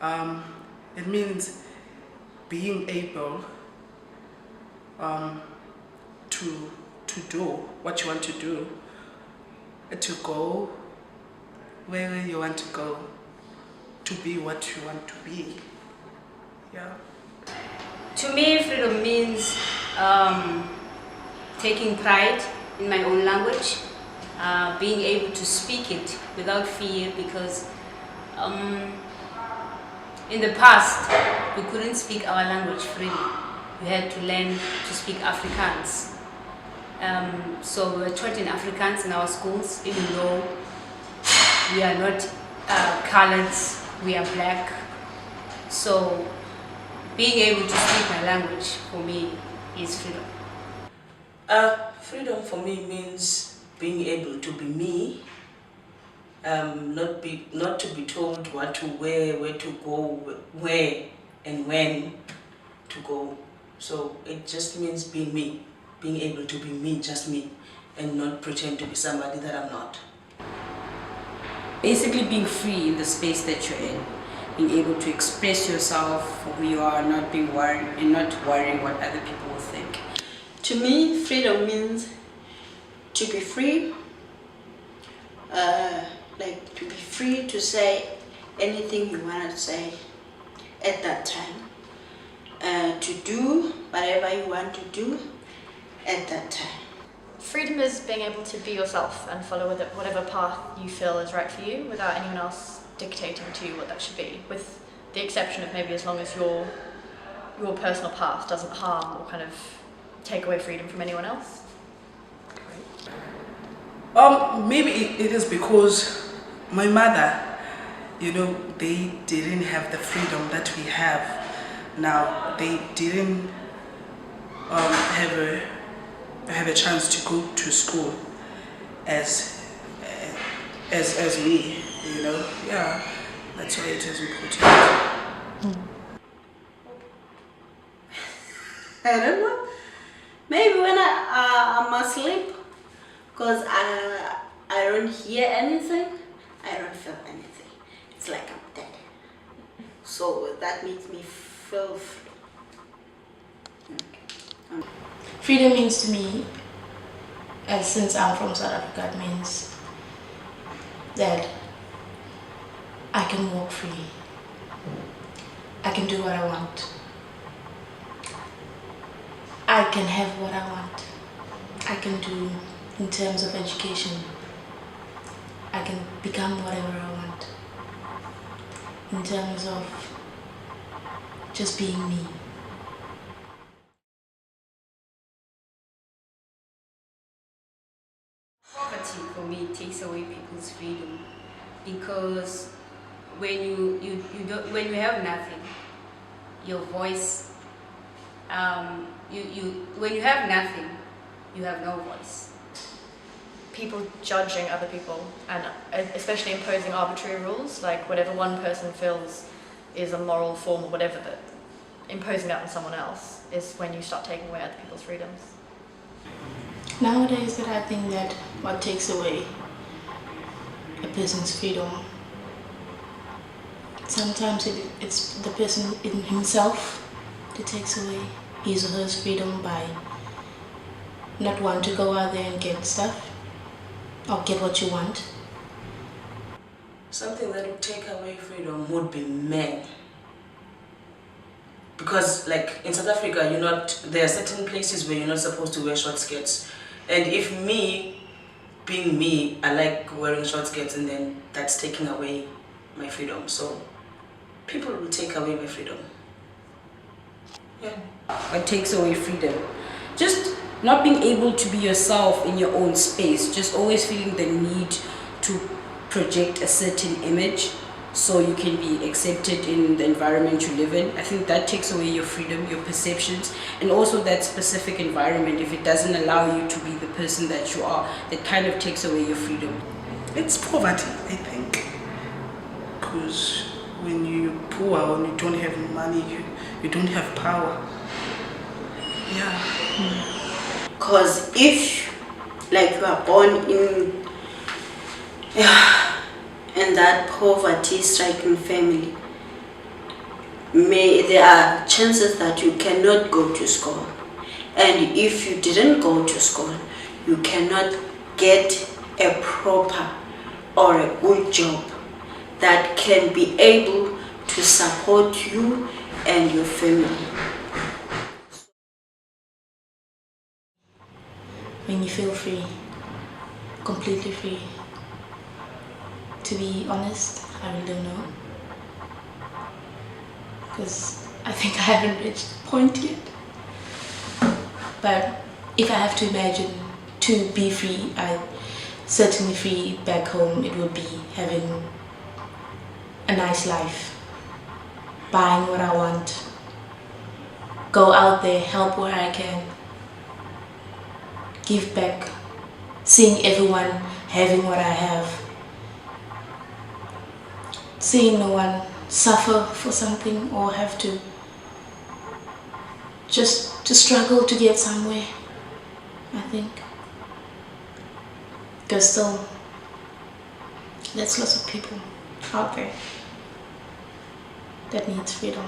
Um, it means being able to do what you want to do, to go where you want to go, to be what you want to be. Yeah. To me, freedom means taking pride in my own language, being able to speak it without fear, because in the past we couldn't speak our language freely. We had to learn to speak Afrikaans. So we were taught in Afrikaans in our schools, even though we are not colored, we are black. So being able to speak my language for me is freedom. Freedom for me means being able to be me, not to be told what to wear, where to go, where and when to go. So it just means being me, being able to be me, just me, and not pretend to be somebody that I'm not. Basically being free in the space that you're in, being able to express yourself for who you are, not being worried and not worrying what other people will think. To me, freedom means to be free, like to be free to say anything you want to say at that time, to do whatever you want to do at that time. Freedom is being able to be yourself and follow whatever path you feel is right for you without anyone else dictating to you what that should be, with the exception of maybe as long as your personal path doesn't harm or kind of take away freedom from anyone else. Maybe it is because my mother, they didn't have the freedom that we have now. They didn't have a chance to go to school as me, Yeah, that's why it is important. I don't know. Maybe when I'm asleep, because I don't hear anything, I don't feel anything. It's like I'm dead. So that makes me feel free. Okay. Freedom means to me, since I'm from South Africa, it means that I can walk free. I can do what I want. I can have what I want. I can do in terms of education. I can become whatever I want. In terms of just being me. Poverty for me takes away people's freedom, because when you have nothing, your voice, when you have nothing, you have no voice. People judging other people and especially imposing arbitrary rules, like whatever one person feels is a moral form or whatever, but imposing that on someone else is when you start taking away other people's freedoms. Nowadays, I think that what takes away a person's freedom, sometimes it's the person in himself that takes away his or her freedom by not wanting to go out there and get stuff or get what you want. Something that would take away freedom would be men. Because like in South Africa, there are certain places where you're not supposed to wear short skirts. And if me, being me, I like wearing short skirts, and then that's taking away my freedom. So people will take away my freedom. Yeah. What takes away freedom? Just not being able to be yourself in your own space, just always feeling the need to project a certain image so you can be accepted in the environment you live in. I think that takes away your freedom, your perceptions, and also that specific environment, if it doesn't allow you to be the person that you are, that kind of takes away your freedom. It's poverty, I think, because when you're poor, when you don't have money, you don't have power. Yeah. Because if, like, you are born in that poverty-stricken family, there are chances that you cannot go to school. And if you didn't go to school, you cannot get a proper or a good job that can be able to support you and your family. When you feel free, completely free. To be honest, I really don't know. Because I think I haven't reached the point yet. But if I have to imagine to be free, I certainly free back home. It would be having a nice life, buying what I want, go out there, help where I can, give back, seeing everyone having what I have, seeing no one suffer for something or have to just to struggle to get somewhere, I think. Because still, there's lots of people out there that needs freedom.